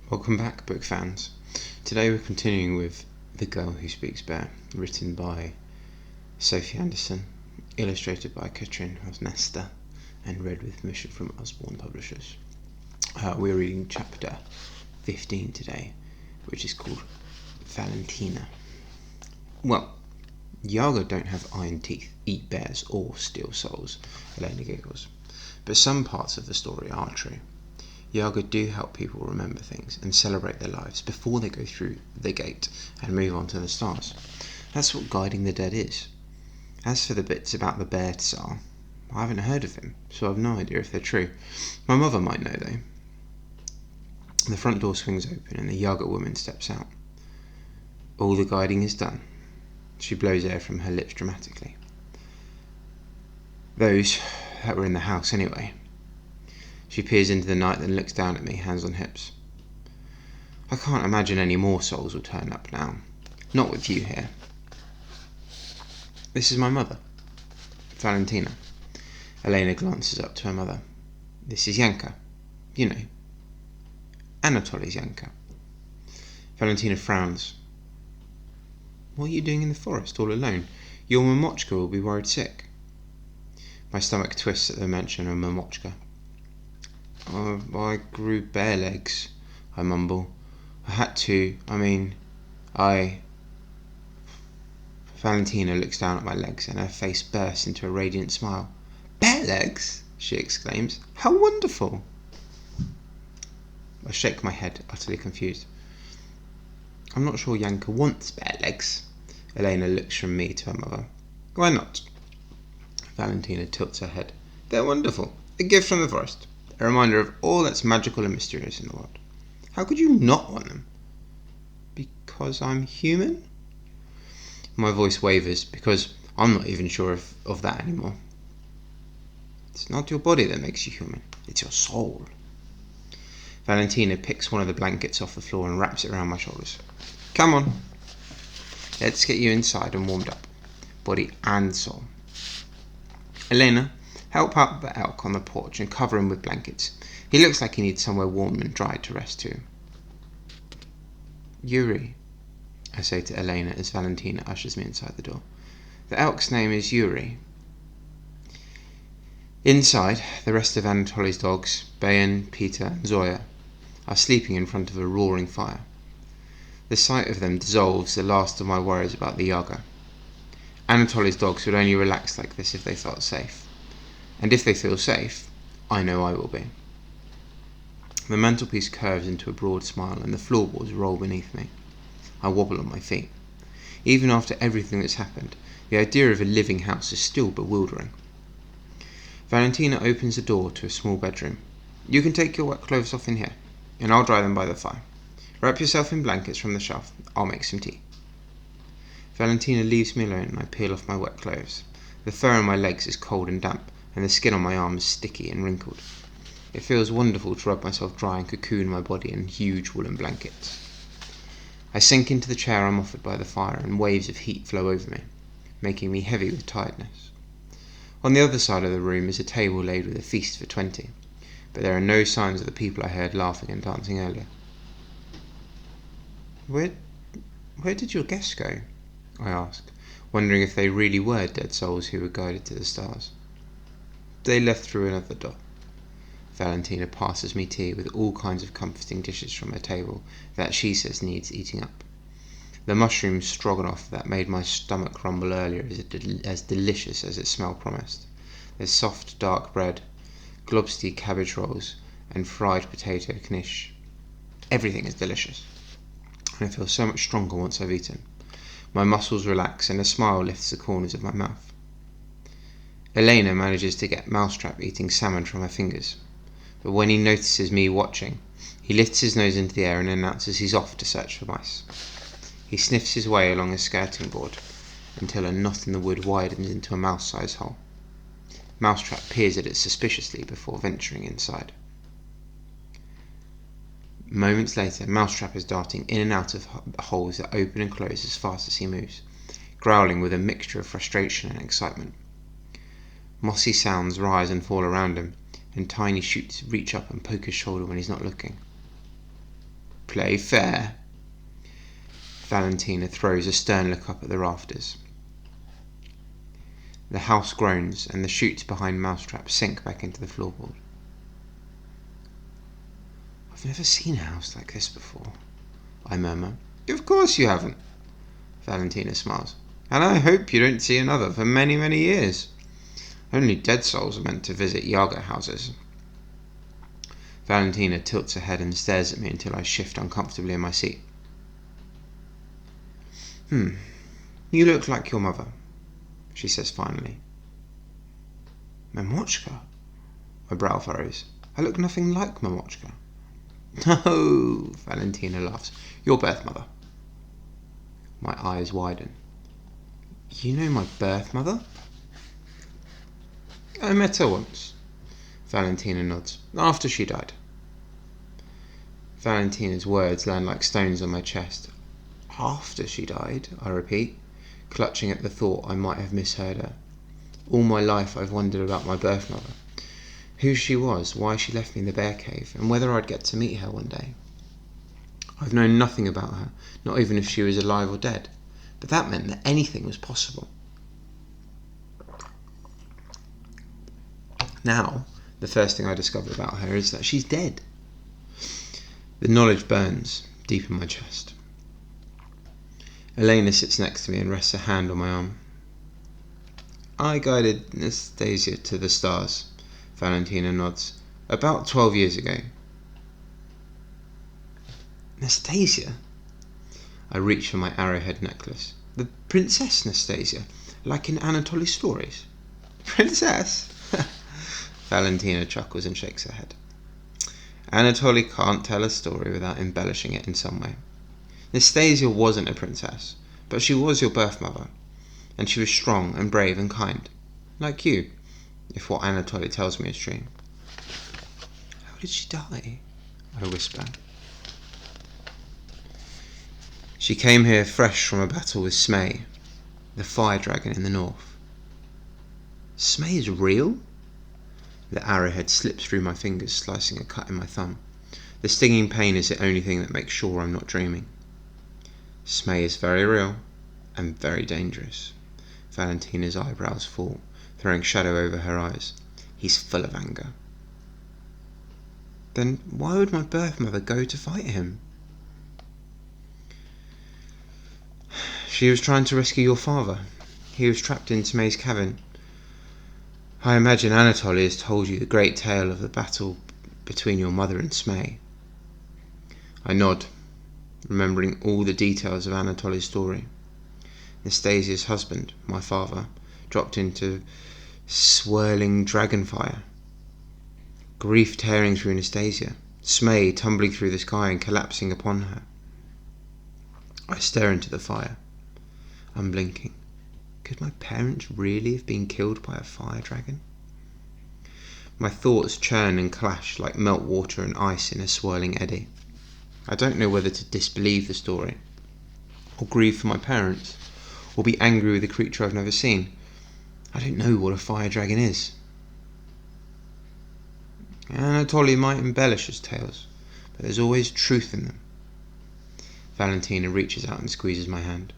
Welcome back, book fans. Today we're continuing with The Girl Who Speaks Bear, written by Sophie Anderson, illustrated by Katrin Hosnesta, and read with permission from Usborne Publishers. We're reading chapter 15 today, which is called Valentina. Well, Yaga don't have iron teeth, eat bears, or steal souls, Elena giggles. But some parts of the story are true. Yaga do help people remember things and celebrate their lives before they go through the gate and move on to the stars. That's what guiding the dead is. As for the bits about the bear Tsar, I haven't heard of him, so I've no idea if they're true. My mother might know though. The front door swings open and the Yaga woman steps out. All the guiding is done. She blows air from her lips dramatically. Those that were in the house anyway. She peers into the night, then looks down at me, hands on hips. I can't imagine any more souls will turn up now. Not with you here. This is my mother, Valentina. Elena glances up to her mother. This is Yanka. You know, Anatoly's Yanka. Valentina frowns. What are you doing in the forest all alone? Your Mamochka will be worried sick. My stomach twists at the mention of Mamochka. I grew bear legs, I mumble. I had to, Valentina looks down at my legs and her face bursts into a radiant smile. Bear legs? She exclaims. How wonderful! I shake my head, utterly confused. I'm not sure Yanka wants bear legs. Elena looks from me to her mother. Why not? Valentina tilts her head. They're wonderful. A gift from the forest. A reminder of all that's magical and mysterious in the world. How could you not want them? Because I'm human? My voice wavers, because I'm not even sure of that anymore. It's not your body that makes you human, it's your soul. Valentina picks one of the blankets off the floor and wraps it around my shoulders. Come on. Let's get you inside and warmed up, body and soul. Elena, help out the elk on the porch and cover him with blankets. He looks like he needs somewhere warm and dry to rest too. Yuri, I say to Elena as Valentina ushers me inside the door. The elk's name is Yuri. Inside, the rest of Anatoly's dogs, Bayan, Peter and Zoya, are sleeping in front of a roaring fire. The sight of them dissolves the last of my worries about the Yaga. Anatoly's dogs would only relax like this if they felt safe. And if they feel safe, I know I will be. The mantelpiece curves into a broad smile and the floorboards roll beneath me. I wobble on my feet. Even after everything that's happened, the idea of a living house is still bewildering. Valentina opens the door to a small bedroom. You can take your wet clothes off in here, and I'll dry them by the fire. Wrap yourself in blankets from the shelf. I'll make some tea. Valentina leaves me alone and I peel off my wet clothes. The fur on my legs is cold and damp, and the skin on my arm is sticky and wrinkled. It feels wonderful to rub myself dry and cocoon my body in huge woolen blankets. I sink into the chair I'm offered by the fire and waves of heat flow over me, making me heavy with tiredness. On the other side of the room is a table laid with a feast for 20, but there are no signs of the people I heard laughing and dancing earlier. Where did your guests go? I ask, wondering if they really were dead souls who were guided to the stars. They left through another door. Valentina passes me tea with all kinds of comforting dishes from her table that she says needs eating up. The mushroom stroganoff that made my stomach rumble earlier is as delicious as its smell promised. There's soft dark bread, globsty cabbage rolls, and fried potato knish. Everything is delicious, and I feel so much stronger once I've eaten. My muscles relax and a smile lifts the corners of my mouth. Elena manages to get Mousetrap eating salmon from her fingers, but when he notices me watching, he lifts his nose into the air and announces he's off to search for mice. He sniffs his way along a skirting board until a knot in the wood widens into a mouse-sized hole. Mousetrap peers at it suspiciously before venturing inside. Moments later, Mousetrap is darting in and out of holes that open and close as fast as he moves, growling with a mixture of frustration and excitement. Mossy sounds rise and fall around him, and tiny shoots reach up and poke his shoulder when he's not looking. Play fair. Valentina throws a stern look up at the rafters. The house groans and the chutes behind Mousetrap sink back into the floorboard. I've never seen a house like this before, I murmur. Of course you haven't, Valentina smiles. And I hope you don't see another for many, many years. Only dead souls are meant to visit Yaga houses. Valentina tilts her head and stares at me until I shift uncomfortably in my seat. You look like your mother, she says finally. Mamochka? My brow furrows. I look nothing like Mamochka. No, Valentina laughs. Your birth mother. My eyes widen. You know my birth mother? I met her once. Valentina nods. After she died. Valentina's words land like stones on my chest. After she died, I repeat, clutching at the thought I might have misheard her. All my life I've wondered about my birth mother. Who she was, why she left me in the bear cave, and whether I'd get to meet her one day. I've known nothing about her, not even if she was alive or dead, but that meant that anything was possible. Now, the first thing I discover about her is that she's dead. The knowledge burns deep in my chest. Elena sits next to me and rests a hand on my arm. I guided Nastasia to the stars, Valentina nods. About 12 years ago. Nastasia? I reach for my arrowhead necklace. The Princess Nastasia, like in Anatoly's stories. Princess? Valentina chuckles and shakes her head. Anatoly can't tell a story without embellishing it in some way. Nastasia wasn't a princess, but she was your birth mother, and she was strong and brave and kind, like you, if what Anatoly tells me is true. How did she die? I whisper. She came here fresh from a battle with Smay, the fire dragon in the north. Smay is real? The arrowhead slips through my fingers, slicing a cut in my thumb. The stinging pain is the only thing that makes sure I'm not dreaming. Smay is very real and very dangerous. Valentina's eyebrows fall, throwing shadow over her eyes. He's full of anger. Then why would my birth mother go to fight him? She was trying to rescue your father. He was trapped in Smay's cavern. I imagine Anatoly has told you the great tale of the battle between your mother and Smay. I nod, remembering all the details of Anatoly's story. Nastasia's husband, my father, dropped into swirling dragonfire. Grief tearing through Nastasia, Smay tumbling through the sky and collapsing upon her. I stare into the fire, unblinking. Could my parents really have been killed by a fire dragon? My thoughts churn and clash like meltwater and ice in a swirling eddy. I don't know whether to disbelieve the story, or grieve for my parents, or be angry with a creature I've never seen. I don't know what a fire dragon is. Anatoly might embellish his tales, but there's always truth in them. Valentina reaches out and squeezes my hand.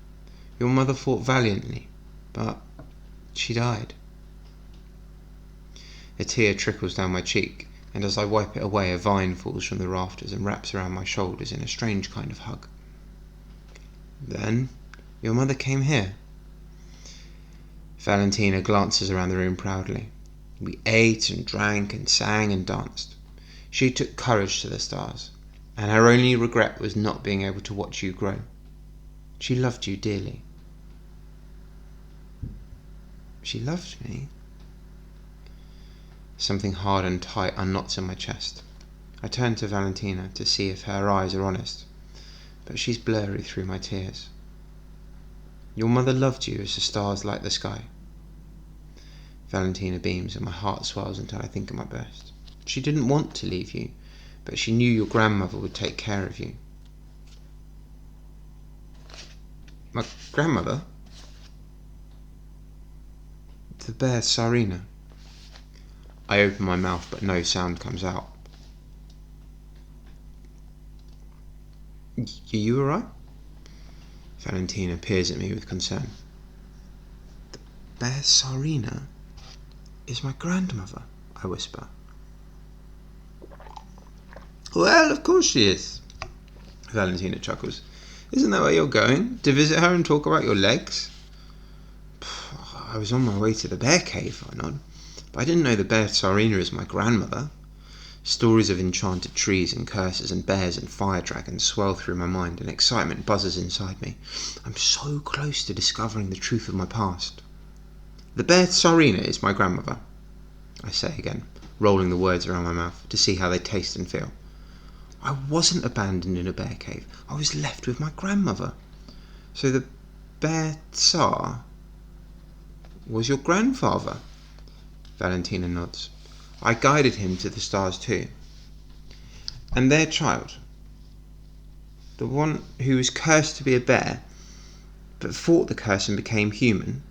Your mother fought valiantly, but she died. A tear trickles down my cheek, and as I wipe it away, a vine falls from the rafters and wraps around my shoulders in a strange kind of hug. Then, your mother came here. Valentina glances around the room proudly. We ate and drank and sang and danced. She took courage to the stars, and her only regret was not being able to watch you grow. She loved you dearly. She loved me? Something hard and tight unknots in my chest. I turn to Valentina to see if her eyes are honest, but she's blurry through my tears. Your mother loved you as the stars light the sky. Valentina beams and my heart swells until I think at my best. She didn't want to leave you, but she knew your grandmother would take care of you. My grandmother? The bear Tsarina. I open my mouth but no sound comes out. You alright? Valentina peers at me with concern. The bear Tsarina is my grandmother, I whisper. Well, of course she is, Valentina chuckles. Isn't that where you're going? To visit her and talk about your legs? I was on my way to the bear cave, I nod. But I didn't know the bear Tsarina is my grandmother. Stories of enchanted trees and curses and bears and fire dragons swell through my mind, and excitement buzzes inside me. I'm so close to discovering the truth of my past. The bear Tsarina is my grandmother, I say again, rolling the words around my mouth to see how they taste and feel. I wasn't abandoned in a bear cave. I was left with my grandmother. So the bear Tsar was your grandfather? Valentina nods. I guided him to the stars too. And their child, the one who was cursed to be a bear, but fought the curse and became human?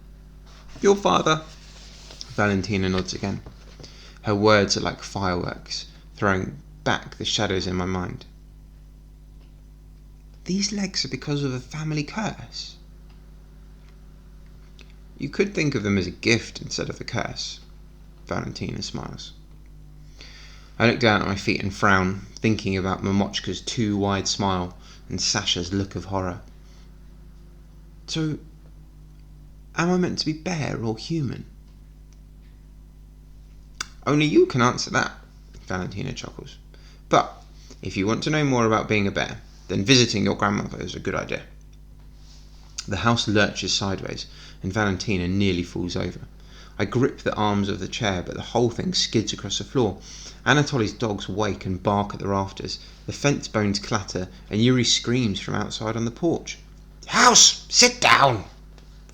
Your father. Valentina nods again. Her words are like fireworks, throwing back the shadows in my mind. These legs are because of a family curse. You could think of them as a gift instead of a curse. Valentina smiles. I look down at my feet and frown, thinking about Mamochka's too wide smile and Sasha's look of horror. So, am I meant to be bear or human? Only you can answer that, Valentina chuckles. But, if you want to know more about being a bear, then visiting your grandmother is a good idea. The house lurches sideways, and Valentina nearly falls over. I grip the arms of the chair, but the whole thing skids across the floor. Anatoly's dogs wake and bark at the rafters. The fence bones clatter, and Yuri screams from outside on the porch. House, sit down!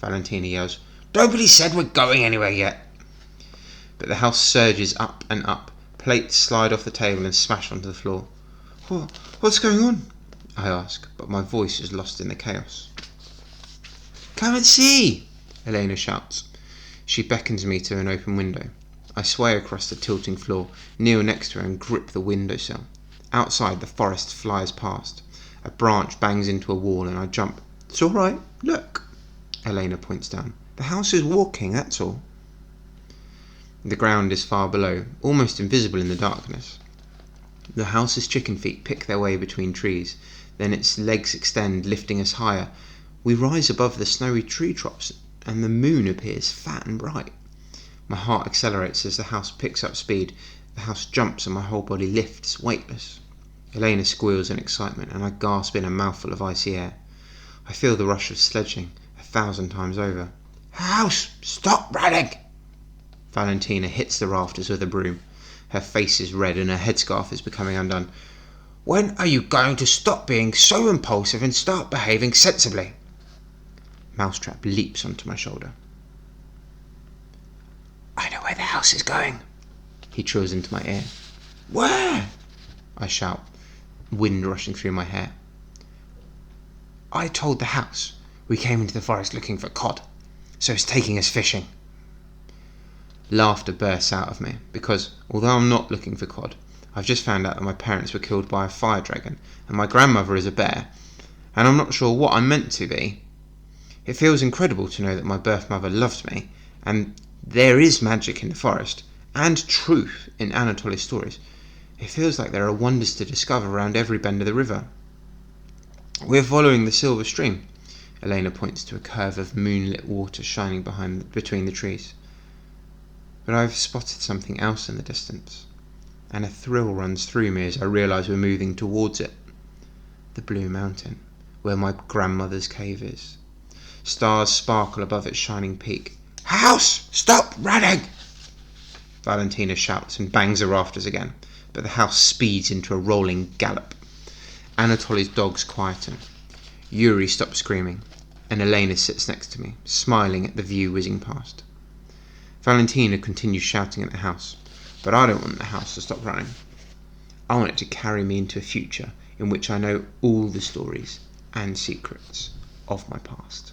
Valentina yells. Nobody said we're going anywhere yet. But the house surges up and up. Plates slide off the table and smash onto the floor. What's going on? I ask, but my voice is lost in the chaos. Come and see! Elena shouts. She beckons me to an open window. I sway across the tilting floor, kneel next to her and grip the windowsill. Outside, the forest flies past. A branch bangs into a wall and I jump. It's all right, look. Elena points down. The house is walking, that's all. The ground is far below, almost invisible in the darkness. The house's chicken feet pick their way between trees. Then its legs extend, lifting us higher. We rise above the snowy tree tops, and the moon appears fat and bright. My heart accelerates as the house picks up speed. The house jumps and my whole body lifts, weightless. Elena squeals in excitement, and I gasp in a mouthful of icy air. I feel the rush of sledging 1,000 times over. House, stop running! Valentina hits the rafters with a broom. Her face is red and her headscarf is becoming undone. When are you going to stop being so impulsive and start behaving sensibly? Mousetrap leaps onto my shoulder. I know where the house is going, he trills into my ear. Where? I shout, wind rushing through my hair. I told the house we came into the forest looking for cod, so it's taking us fishing. Laughter bursts out of me, because although I'm not looking for cod, I've just found out that my parents were killed by a fire dragon, and my grandmother is a bear, and I'm not sure what I'm meant to be. It feels incredible to know that my birth mother loved me, and there is magic in the forest, and truth in Anatoly's stories. It feels like there are wonders to discover around every bend of the river. We're following the silver stream. Elena points to a curve of moonlit water shining between the trees. But I've spotted something else in the distance, and a thrill runs through me as I realise we're moving towards it. The Blue Mountain, where my grandmother's cave is. Stars sparkle above its shining peak. House! Stop running! Valentina shouts and bangs the rafters again, but the house speeds into a rolling gallop. Anatoly's dogs quieten. Yuri stops screaming, and Elena sits next to me, smiling at the view whizzing past. Valentina continues shouting at the house, but I don't want the house to stop running. I want it to carry me into a future in which I know all the stories and secrets of my past.